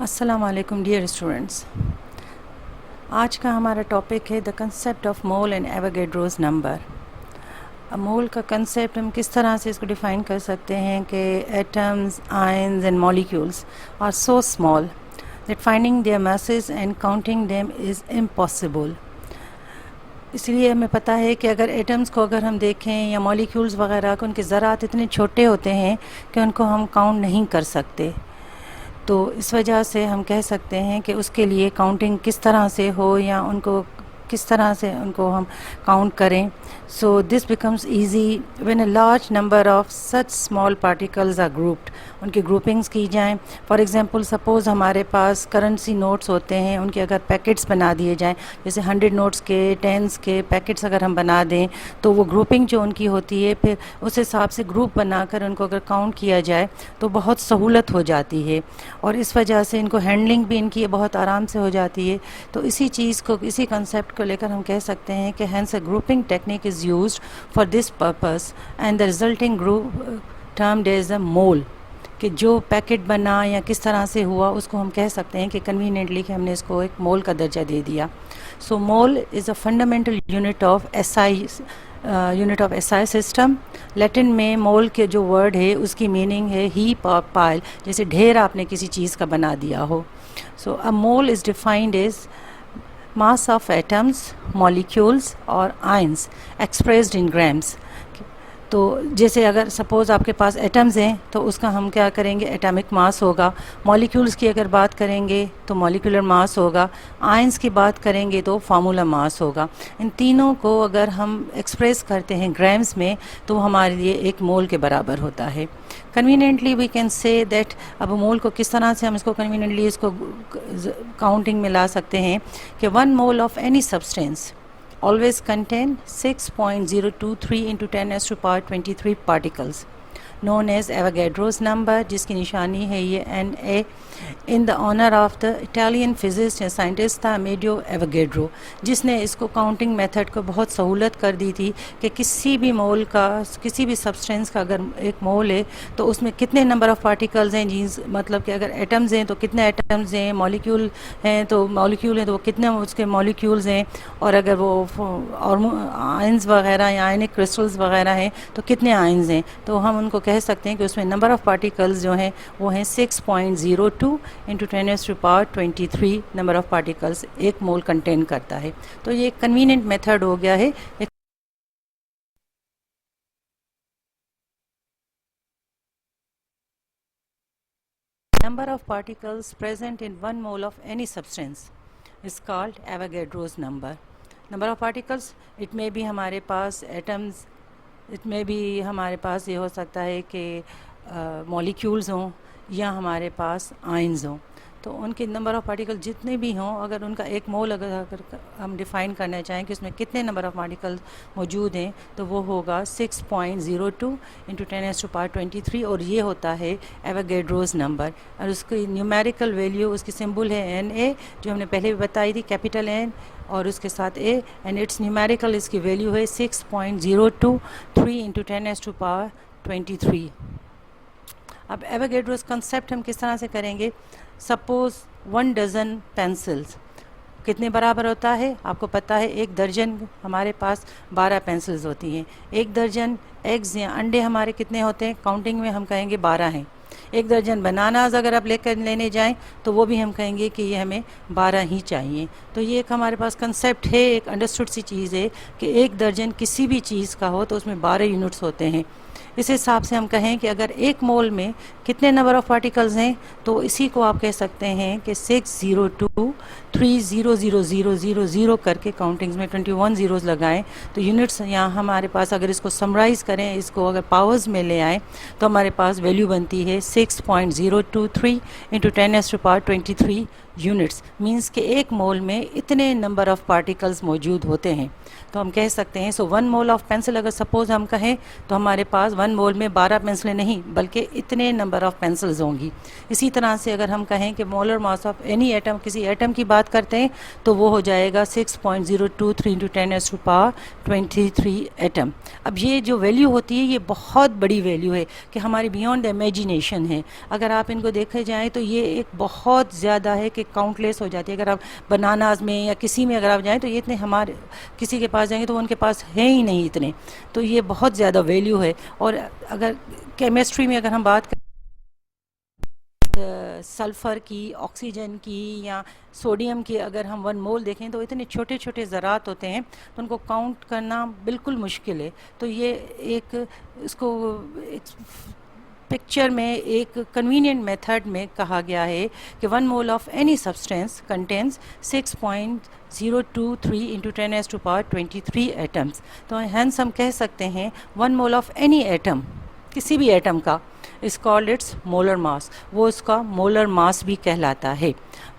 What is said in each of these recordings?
अस्सलाम वालेकुम dear students. आज का हमारा टॉपिक है the concept of mole and Avogadro's number. Mole का कंसेप्ट हम किस तरह से इसको डिफ़ाइन कर सकते हैं कि atoms, ions and molecules are so small that finding their masses and counting them is impossible. इसलिए हमें पता है कि अगर एटम्स को अगर हम देखें या मॉलिक्यूल्स वगैरह को, उनके ज़रात इतने छोटे होते हैं कि उनको हम काउंट नहीं कर सकते। तो इस वजह से हम कह सकते हैं कि उसके लिए काउंटिंग किस तरह से हो या उनको किस तरह से उनको हम काउंट करें। So this becomes easy when a large number of such small particles are grouped. उनकी ग्रुपिंग्स की जाएं। फॉर एग्जांपल सपोज़ हमारे पास करेंसी नोट्स होते हैं, उनके अगर पैकेट्स बना दिए जाएं, जैसे 100 नोट्स के, 10s के पैकेट्स अगर हम बना दें तो वो ग्रुपिंग जो उनकी होती है, फिर उस हिसाब से ग्रुप बनाकर उनको अगर काउंट किया जाए तो बहुत सहूलत हो जाती है और इस वजह से इनको हैंडलिंग भी इनकी बहुत आराम से हो जाती है। तो इसी चीज़ को, इसी कंसेप्ट को लेकर हम कह सकते हैं कि hence a grouping technique is used for this purpose and the resulting group termed as a mole. कि जो पैकेट बना या किस तरह से हुआ उसको हम कह सकते हैं कि कन्वीनियंटली कि हमने इसको एक मोल का दर्जा दे दिया। So mole is a fundamental unit of SI system. Latin में मोल के जो वर्ड है उसकी मीनिंग है हीप और पाइल, जैसे ढेर आपने किसी चीज़ का बना दिया हो। So a mole is defined as mass of atoms, molecules और ions expressed in grams। तो जैसे अगर सपोज़ आपके पास एटम्स हैं तो उसका हम क्या करेंगे, एटॉमिक मास होगा। मॉलिक्यूल्स की अगर बात करेंगे तो मॉलिक्यूलर मास होगा। आयंस की बात करेंगे तो फार्मूला मास होगा। इन तीनों को अगर हम एक्सप्रेस करते हैं ग्राम्स में तो हमारे लिए एक मोल के बराबर होता है। Conveniently we can say that, अब मोल को किस तरह से हम इसको कन्वीनियंटली इसको काउंटिंग में ला सकते हैं कि 1 mole of any substance always contain 6.023 into 10 raised to power 23 particles known as Avogadro's number, जिसकी निशानी है ये Na, in the honour of the Italian physicist या साइंटिस्ट था अमेडियो एवोगैड्रो, जिसने इसको काउंटिंग मेथड को बहुत सहूलत कर दी थी कि किसी भी मोल का, किसी भी सब्सटेंस का अगर एक मोल है तो उसमें कितने नंबर ऑफ पार्टिकल्स हैं, जीन्स मतलब कि अगर एटम्स हैं तो कितने एटम्स हैं, मॉलिक्यूल हैं तो वो कितने उसके मॉलिक्यूल्स हैं, और अगर वो आयंस वगैरह या आयनिक क्रिस्टल्स वगैरह हैं तो कितने आयंस हैं। तो हम उनको कह सकते हैं कि उसमें नंबर ऑफ़ पार्टिकल्स जो हैं वो हैं 6.02 into 10 raised to power 23 number of particles एक मोल कंटेन करता है। तो ये एक कन्वीनियंट मेथड हो गया है। Number of particles present in 1 mole of any substance is called Avogadro's number. Number of particles, it may be हमारे पास atoms, it may be हमारे पास ये हो सकता है कि मॉलिक्यूल्स हों या हमारे पास आयंस हों। तो उनके नंबर ऑफ़ पार्टिकल जितने भी हों, अगर उनका एक मोल अगर हम डिफ़ाइन करना चाहें कि उसमें कितने नंबर ऑफ़ पार्टिकल मौजूद हैं तो वो होगा 6.02 इंटू 10 raised to power 23, और ये होता है एवोगैड्रोस नंबर। और उसकी न्यूमेरिकल वैल्यू, उसकी सिंबल है Na, जो हमने पहले भी बताई थी, कैपिटल N और उसके साथ A, एंड इट्स न्यूमेरिकल, इसकी वैल्यू है 6.023 इंटू 10 raised to power 23। अब एवोगैड्रोस कंसेप्ट हम किस तरह से करेंगे। सपोज़ 1 डज़न पेंसिल्स कितने बराबर होता है, आपको पता है 1 दर्जन हमारे पास 12 पेंसिल्स होती हैं। 1 दर्जन एग्स या अंडे हमारे कितने होते हैं, काउंटिंग में हम कहेंगे 12 हैं। 1 दर्जन बनानाज अगर आप लेने जाएं तो वो भी हम कहेंगे कि ये हमें 12 ही चाहिए। तो ये एक हमारे पास कंसेप्ट है, एक अंडरस्टूड सी चीज़ है कि 1 दर्जन किसी भी चीज़ का हो तो उसमें 12 यूनिट्स होते हैं। इस हिसाब से हम कहें कि अगर एक मोल में कितने नंबर ऑफ़ पार्टिकल्स हैं तो इसी को आप कह सकते हैं कि 602300000 करके काउंटिंग्स में 21 ज़ीरोज़ लगाएं तो यूनिट्स यहाँ हमारे पास, अगर इसको समराइज़ करें, इसको अगर पावर्स में ले आएँ तो हमारे पास वैल्यू बनती है 6.023 into 10 raised to power 23 units means कि एक मोल में इतने नंबर ऑफ पार्टिकल्स मौजूद होते हैं। तो हम कह सकते हैं सो 1 मोल ऑफ पेंसिल अगर सपोज हम कहें तो हमारे पास 1 मोल में 12 पेंसिलें नहीं बल्कि इतने नंबर ऑफ पेंसिल्स होंगी। इसी तरह से अगर हम कहें कि molar mass of any atom, किसी एटम की बात करते हैं तो वो हो जाएगा 6.023 × 10⁻23 एटम। अब ये जो वैल्यू होती है ये बहुत बड़ी वैल्यू है कि हमारी बियॉन्ड इमेजिनेशन है। अगर आप इनको देखे जाएँ तो ये एक बहुत ज़्यादा है कि काउंटलेस हो जाती है। अगर आप बनानाज में या किसी में अगर आप जाएँ तो ये इतने, हमारे किसी के पास जाएंगे तो उनके पास है ही नहीं इतने, तो ये बहुत ज़्यादा वैल्यू है। और अगर केमिस्ट्री में अगर हम बात करें सल्फ़र की, ऑक्सीजन की या सोडियम की, अगर हम 1 मोल देखें तो इतने छोटे छोटे ज़रात होते हैं तो उनको काउंट करना बिल्कुल मुश्किल है। तो ये एक इसको पिक्चर में एक कन्वीनियंट मेथड में कहा गया है कि 1 mole of any substance contains 6.023 × 10⁻23 atoms. तो हेंस हम कह सकते हैं 1 मोल ऑफ एनी एटम, किसी भी एटम का, इस कॉल्ड इट्स मोलर मास, वो उसका मोलर मास भी कहलाता है।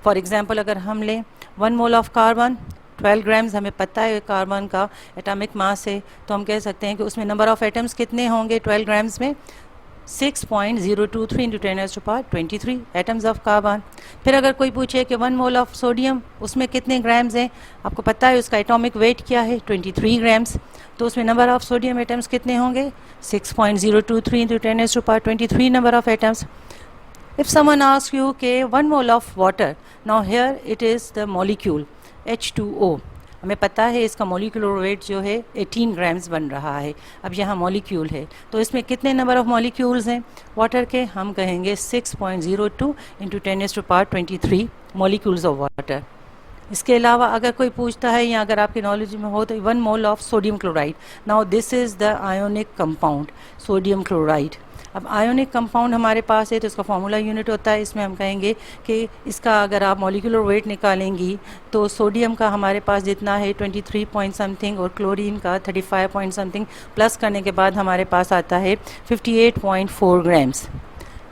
फॉर एग्जांपल अगर हम लें 1 मोल ऑफ कार्बन 12 ग्राम्स, हमें पता है कार्बन का एटॉमिक मास है, तो हम कह सकते हैं कि उसमें नंबर ऑफ एटम्स कितने होंगे 12 ग्राम्स में, 6.023 × 10⁻23 एटम्स ऑफ कार्बन। फिर अगर कोई पूछे कि 1 मोल ऑफ सोडियम उसमें कितने ग्राम्स हैं, आपको पता है उसका एटॉमिक वेट क्या है 23 ग्राम्स, तो उसमें नंबर ऑफ सोडियम एटम्स कितने होंगे 6.023 × 10⁻23 number of atoms. If someone asks you कि 1 mole of water, now here it is the molecule H2O, हमें पता है इसका मोलिकुलर वेट जो है 18 ग्राम्स बन रहा है। अब यहाँ मॉलिक्यूल है तो इसमें कितने नंबर ऑफ मॉलिक्यूल्स हैं वाटर के, हम कहेंगे 6.02 × 10⁻23 मॉलिक्यूल्स ऑफ वाटर। इसके अलावा अगर कोई पूछता है या अगर आपकी नॉलेज में हो तो 1 mole of sodium chloride, now this is the ionic compound sodium chloride. अब आयोनिक कंपाउंड हमारे पास है तो इसका फार्मूला यूनिट होता है, इसमें हम कहेंगे कि इसका अगर आप मॉलिक्यूलर वेट निकालेंगी तो सोडियम का हमारे पास जितना है 23 पॉइंट समथिंग और क्लोरीन का 35 पॉइंट समथिंग, प्लस करने के बाद हमारे पास आता है 58.4 ग्राम्स।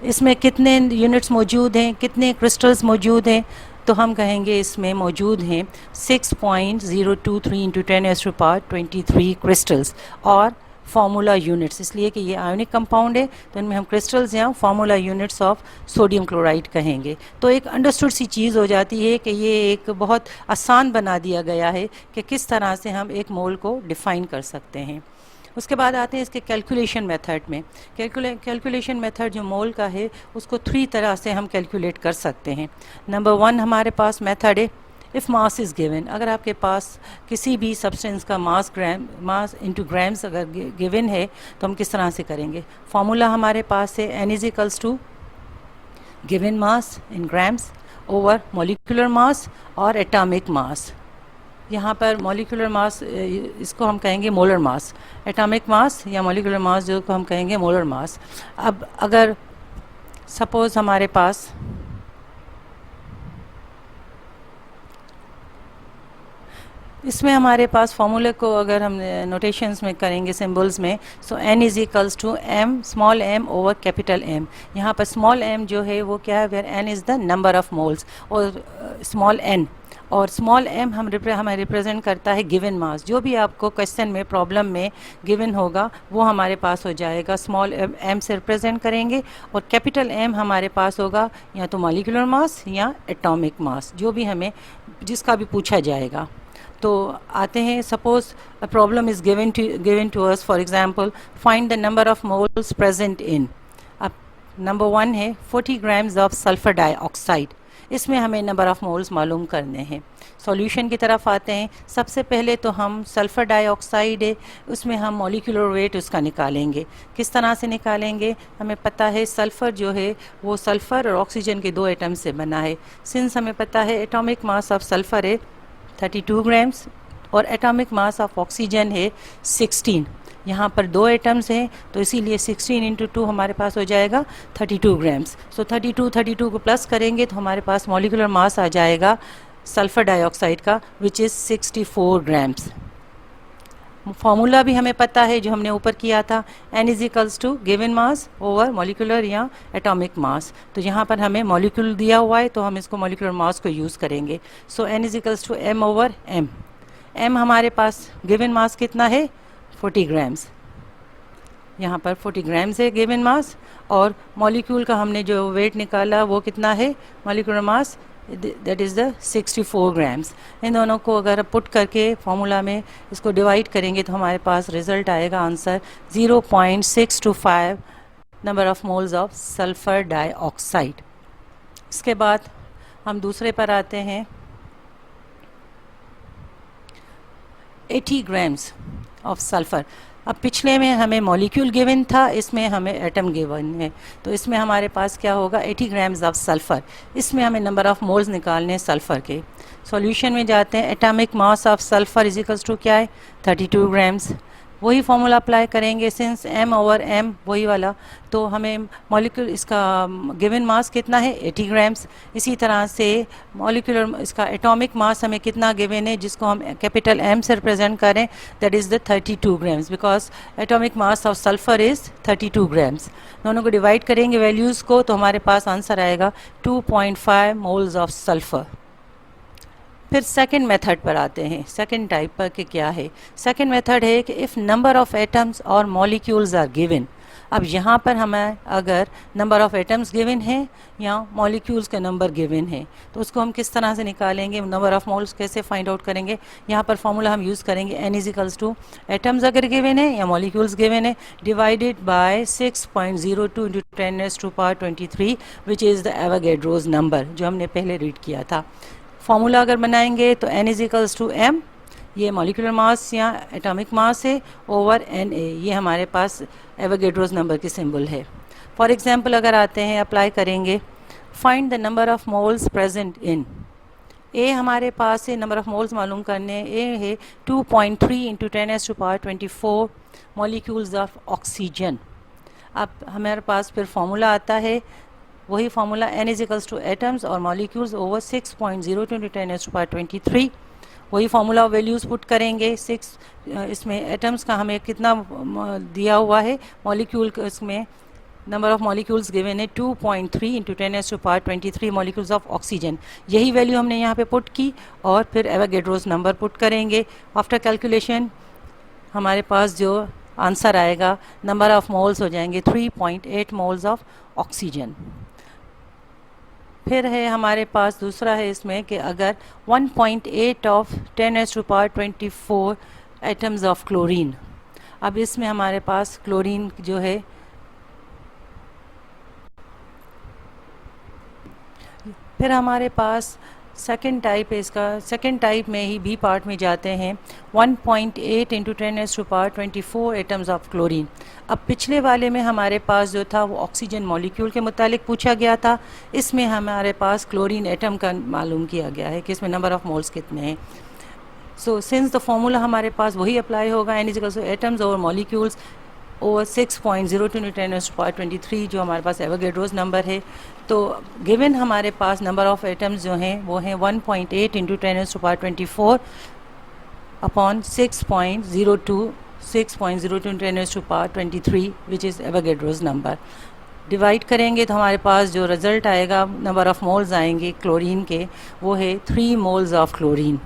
इसमें कितने यूनिट्स मौजूद हैं, कितने क्रिस्टल्स मौजूद हैं, तो हम कहेंगे इसमें मौजूद हैं 6.023 × 10⁻23 क्रिस्टल्स और फार्मूला यूनिट्स, इसलिए कि ये आयोनिक कंपाउंड है तो इनमें हम क्रिस्टल्स या formula units of sodium chloride कहेंगे। तो एक अंडरस्टूड सी चीज़ हो जाती है कि ये एक बहुत आसान बना दिया गया है कि किस तरह से हम एक मोल को डिफ़ाइन कर सकते हैं। उसके बाद आते हैं इसके कैलकुलेशन मेथड में। कैलकुलेशन मेथड जो मोल का है उसको 3 तरह से हम कैलकुलेट कर सकते हैं। नंबर 1 हमारे पास मेथड है इफ़ मास इज़ गिवन, अगर आपके पास किसी भी सब्सटेंस का मास इंटू ग्राम्स अगर गिवन है तो हम किस तरह से करेंगे। फार्मूला हमारे पास है n = given mass in grams over molecular mass और एटॉमिक मास। यहाँ पर मॉलिक्यूलर मास इसको हम कहेंगे मोलर मास, एटॉमिक मास या मॉलिक्यूलर मास जो को हम कहेंगे मोलर मास। अब अगर सपोज़ हमारे पास इसमें हमारे पास फार्मूले को अगर हम नोटेशंस में करेंगे सिंबल्स में, सो n = m small m over capital M। यहाँ पर स्मॉल m जो है वो क्या है, where n is the number of moles और स्मॉल n और स्मॉल m हमें रिप्रेजेंट करता है गिवन मास। जो भी आपको क्वेश्चन में प्रॉब्लम में गिवन होगा वो हमारे पास हो जाएगा स्मॉल m से रिप्रेजेंट करेंगे और कैपिटल M हमारे पास होगा या तो मॉलिक्यूलर मास या एटॉमिक मास, जो भी हमें जिसका भी पूछा जाएगा। तो आते हैं suppose a problem is given to us, for example find the number of moles present in. अब नंबर 1 है 40 ग्राम्स ऑफ सल्फर डाइऑक्साइड, इसमें हमें नंबर ऑफ मोल्स मालूम करने हैं। सॉल्यूशन की तरफ आते हैं। सबसे पहले तो हम सल्फ़र डाइऑक्साइड है उसमें हम मॉलिक्यूलर वेट उसका निकालेंगे। किस तरह से निकालेंगे, हमें पता है सल्फ़र जो है वो सल्फ़र और ऑक्सीजन के 2 एटम से बना है। सिंस हमें पता है एटॉमिक मास ऑफ सल्फ़र है 32 ग्राम्स और एटॉमिक मास ऑफ ऑक्सीजन है 16। यहाँ पर 2 एटम्स हैं तो इसीलिए 16 × 2 हमारे पास हो जाएगा 32 ग्राम्स। सो 32 को प्लस करेंगे तो हमारे पास मॉलिक्यूलर मास आ जाएगा सल्फ़र डाइऑक्साइड का विच इज़ 64 ग्राम्स। फॉर्मूला भी हमें पता है जो हमने ऊपर किया था, n is equals to given mass over molecular या एटॉमिक मास। तो यहाँ पर हमें मॉलिक्यूल दिया हुआ है तो हम इसको मॉलिक्यूलर मास को यूज़ करेंगे। So n is equals to m over m। m हमारे पास गिवन मास कितना है 40 ग्राम्स, यहाँ पर 40 ग्राम्स है गिवन मास, और मॉलिक्यूल का हमने जो वेट निकाला वो कितना है molecular mass, that is the 64 grams. इन दोनों को अगर पुट करके फॉर्मूला में इसको डिवाइड करेंगे तो हमारे पास रिजल्ट आएगा answer 0.625 number of moles of sulphur dioxide. इसके बाद हम दूसरे पर आते हैं, 80 ग्राम्स ऑफ सल्फर। अब पिछले में हमें मॉलिक्यूल गिवन था, इसमें हमें एटम गिवन है, तो इसमें हमारे पास क्या होगा 80 ग्राम्स ऑफ सल्फर। इसमें हमें नंबर ऑफ मोल्स निकालने सल्फर के। सॉल्यूशन में जाते हैं, atomic mass of sulphur is equals to क्या है 32 ग्राम्स। वही फॉर्मूला अप्लाई करेंगे सिंस m ओवर m वही वाला, तो हमें मॉलिक्यूल इसका गिवन मास कितना है 80 ग्राम्स। इसी तरह से मॉलिक्यूलर इसका एटॉमिक मास हमें कितना गिवन है जिसको हम कैपिटल M से रिप्रेजेंट करें, that is the 32 grams, because atomic mass of sulphur is 32 grams. दोनों को डिवाइड करेंगे वैल्यूज़ को तो हमारे पास आंसर आएगा 2.5 मोल्स ऑफ सल्फर। फिर सेकंड मेथड पर आते हैं, सेकंड टाइप पर कि क्या है। सेकंड मेथड है कि इफ़ नंबर ऑफ़ एटम्स और मॉलिक्यूल्स आर गिवन। अब यहाँ पर हमें अगर नंबर ऑफ़ एटम्स गिवन है या मॉलिक्यूल्स का नंबर गिवन है तो उसको हम किस तरह से निकालेंगे, नंबर ऑफ़ मोल्स कैसे फाइंड आउट करेंगे। यहाँ पर फॉर्मूला हम यूज़ करेंगे n is equals two atoms अगर गिवन है या मॉलिक्यूल्स गिवन है divided by 6.02 into 10⁻23 which is the Avogadro's number जो हमने पहले रीड किया था। फॉर्मूला अगर बनाएंगे तो n is equals to m, ये मॉलिक्यूलर मास या एटॉमिक मास है, ओवर Na, ये हमारे पास एवोगैड्रोस नंबर की सिंबल है। फॉर एग्जांपल अगर आते हैं अप्लाई करेंगे, find the number of moles present in A, हमारे पास है नंबर ऑफ मोल्स मालूम करने, A है 2.3 इंटू 10⁻24 मॉलिक्यूल्स ऑफ ऑक्सीजन। अब हमारे पास फिर फॉर्मूला आता है, वही formula n is equals two atoms और मॉलिक्यूल्स ओवर 6.02 इंटू 10⁻23। वही फार्मूला वैल्यूज़ पुट करेंगे। 6 इसमें एटम्स का हमें कितना दिया हुआ है, मॉलिक्यूल इसमें नंबर ऑफ मॉलिक्यूल्स गिवन है 2.3 इंटू 10⁻23 मॉलिक्यूल्स ऑफ ऑक्सीजन। यही वैल्यू हमने यहाँ पे पुट की और फिर एवोगैड्रोस नंबर पुट करेंगे। आफ्टर कैलकुलेशन हमारे पास जो आंसर आएगा नंबर ऑफ मोल्स हो जाएंगे 3.8 मोल्स ऑफ ऑक्सीजन। फिर है हमारे पास दूसरा है इसमें कि अगर 1.8 ऑफ 10⁻24 एटम्स ऑफ क्लोरीन। अब इसमें हमारे पास क्लोरीन जो है फिर हमारे पास सेकंड टाइप है इसका, सेकंड टाइप में ही बी पार्ट में जाते हैं 1.8 इंटू 10⁻24 एटम्स ऑफ क्लोरीन। अब पिछले वाले में हमारे पास जो था वो ऑक्सीजन मॉलिक्यूल के मुतालिक पूछा गया था, इसमें हमारे पास क्लोरीन एटम का मालूम किया गया है कि इसमें नंबर ऑफ मोल्स कितने हैं। सो सिंस द फॉर्मूला हमारे पास वही अप्लाई होगा, n is equal two atoms और मॉलिक्यूल्स ओवर 6.02 इंटू 10⁻23 जो हमारे पास एवोगैड्रोस नंबर है। तो गिवन हमारे पास नंबर ऑफ़ एटम्स जो हैं वो हैं 1.8 into 10⁻24 upon 6.02 into 10⁻23 which is Avogadro's number. Divide करेंगे तो हमारे पास जो रिज़ल्ट आएगा नंबर ऑफ़ मोल्स आएंगे क्लोरीन के, वो है 3 मोल्स ऑफ क्लोरीन।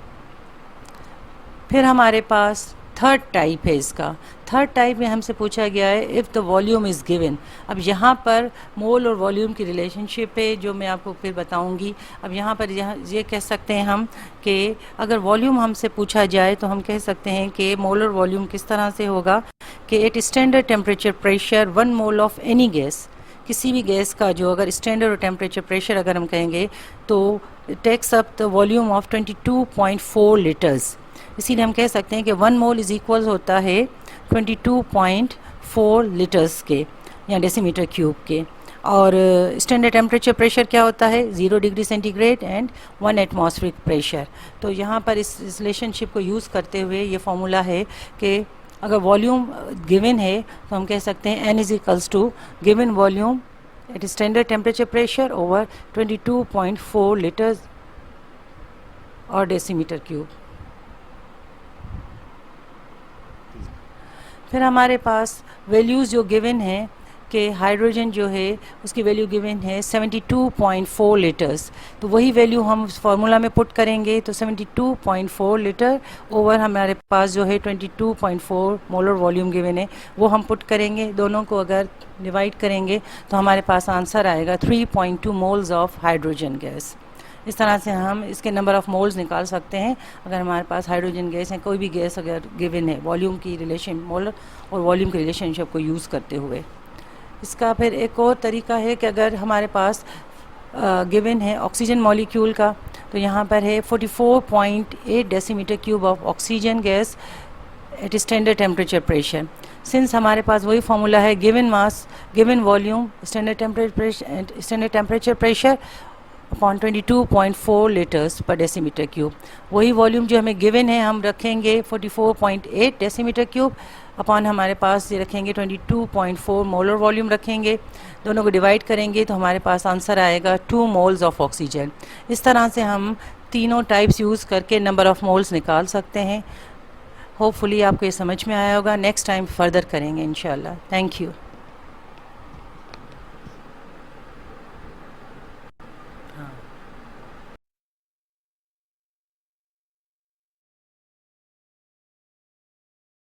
फिर हमारे पास थर्ड टाइप है इसका। थर्ड टाइप में हमसे पूछा गया है if the volume is given. अब यहाँ पर मोल और वॉल्यूम की रिलेशनशिप है जो मैं आपको फिर बताऊँगी। अब यहाँ पर ये कह सकते हैं हम कि अगर वॉल्यूम हमसे पूछा जाए तो हम कह सकते हैं कि मोलर वॉल्यूम किस तरह से होगा कि at standard temperature pressure 1 mole of any gas, किसी भी गैस का जो अगर स्टैंडर्ड टेम्परेचर प्रेशर अगर हम कहेंगे तो takes up the volume of 22.4 litres. इसीलिए हम कह सकते हैं कि 1 मोल इज इक्वल होता है 22.4 लीटर्स के या डेसीमीटर क्यूब के। और स्टैंडर्ड टेम्परेचर प्रेशर क्या होता है 0 degree centigrade and 1 atmospheric pressure. तो यहाँ पर इस रिलेशनशिप को यूज़ करते हुए ये फॉर्मूला है कि अगर वॉल्यूम गिवन है तो हम कह सकते हैं n is equals to given volume at standard temperature pressure over 22.4 litres और डेसीमीटर क्यूब। फिर हमारे पास वैल्यूज़ जो गिवन हैं कि हाइड्रोजन जो है उसकी वैल्यू गिवन है 72.4 लीटर्स, तो वही वैल्यू हम फार्मूला में पुट करेंगे तो 72.4 लीटर ओवर हमारे पास जो है 22.4 मोलर वॉल्यूम गिवन है वो हम पुट करेंगे। दोनों को अगर डिवाइड करेंगे तो हमारे पास आंसर आएगा 3.2 मोल्स ऑफ हाइड्रोजन गैस। इस तरह से हम इसके नंबर ऑफ़ मोल्स निकाल सकते हैं अगर हमारे पास हाइड्रोजन गैस है, कोई भी गैस अगर गिवन है वॉल्यूम की रिलेशन, मोलर और वॉल्यूम की रिलेशनशिप को यूज़ करते हुए। इसका फिर एक और तरीका है कि अगर हमारे पास गिवन है ऑक्सीजन मॉलिक्यूल का, तो यहाँ पर है 44.8 decimetre cube of oxygen gas at standard temperature pressure. Since हमारे पास वही फार्मूला है given mass, given volume, standard temperature pressure upon 22.4 litres पर डेसीमीटर क्यूब, वही वॉल्यूम जो हमें गिवन है हम रखेंगे 44.8 डेसीमीटर क्यूब अपॉन हमारे पास ये रखेंगे 22.4 मोलर वॉल्यूम रखेंगे। दोनों को डिवाइड करेंगे तो हमारे पास आंसर आएगा 2 मोल्स ऑफ ऑक्सीजन। इस तरह से हम तीनों टाइप्स यूज़ करके नंबर ऑफ़ मोल्स निकाल सकते हैं। होपफुली आपको ये समझ में आया होगा। नेक्स्ट टाइम फर्दर करेंगे इंशाल्लाह। Thank you. हाँ।